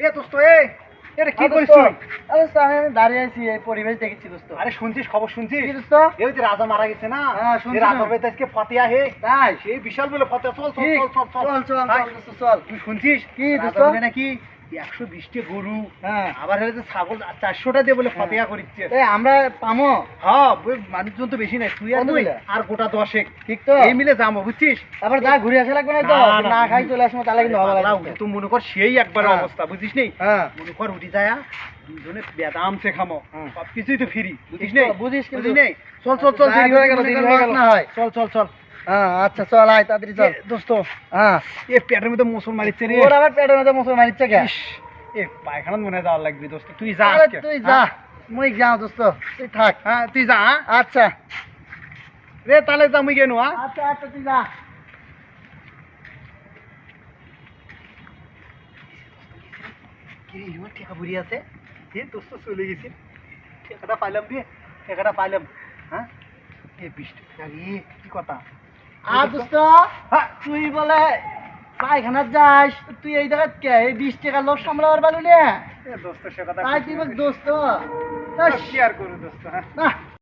এ দোস্ত এটা কি করিস তুই? আরে দোস্ত আমি দাঁড়িয়ে আছি এই পরিবেশ দেখেছি দোস্ত। আরে শুনছিস, খবর শুনছিস? কি দোস্ত? এই যে রাজা মারা গেছে না, হ্যাঁ, শুনছি এই রাজা না। বাড়িতে আজকে ফতেয়া হে। তাই সেই বিশাল বলে ফতেয়া। চল চল কি? চল চল চল চল চল ভাই, চল দোস্ত চল। তুই শুনছিস কি রাজা দোস্ত? বলে নাকি 120টা গরু, হ্যাঁ আবার হলে যে ছাগল 400টা দিয়ে বলে ফতেয়া করিচ্ছে। এই আমরা পামো হ্যাঁ মানুষজন তো বেশি নাই, তুই আর কত তুই মিলে? আর গোটা 10 ঠিক তো? এই মিলে যাবো, বুঝছিস? তারপর যা ঘুরে আসা লাগবে না তো? না, না, না খাই চলে আসবো তাহলে কিন্তু ভালো পাগলা, লাগবে। উঠে তো মনে কর সেই একবার হ্যাঁ। অবস্থা, বুঝিস নি? হ্যাঁ মনে কর উঠি যায় দুজনে বেদাম সে খামো, হুম। সবকিছুই তো ফ্রি, বুঝিস ঠিক নি? তো, বুঝিস কিন্তু। বুঝিস নি? চল চল চল, যা দেরি হয়ে গেল, যদি দেরি মনে হয়ে কর গেল। না হয়। চল চল চল। হ্যাঁ আচ্ছা চল আয় তাড়াতাড়ি চল। দোস্ত, হ্যাঁ এ পেটের মধ্যে মোসল মারিচ্ছে রে। ওর আবার পেটের মধ্যে মুসল মারিচ্ছে কে? ইস, এ পায়খানা মনে হয় যাওয়ার লাগবে দোস্ত, তুই যা আরে আজকে। তুই যা, হ্যাঁ? মুই যাও দোস্ত, তুই থাক। হ্যাঁ তুই যা, হ্যাঁ? আচ্ছা রে তাহলে যা, মুই গেনু, হ্যাঁ? আচ্ছা আচ্ছা তুই যা। কি রে, ইমন টাকা ভরি আছে? এ দোস্ত চলে গেছি, টাকাটা পাইলাম রে, টাকাটা পাইলাম। হ্যাঁ এ 20 টাকা রে, কি কথা? আর দোস্ত হ্যাঁ তুই বলে পায়খানার যাস, তুই এই জায়গায় কে এই 20 টাকা লোক সামলাবার পারলি না? এ দোস্ত সে কথা তাই তুই বল দোস্ত কি আর করু দোস্ত, হ্যাঁ? না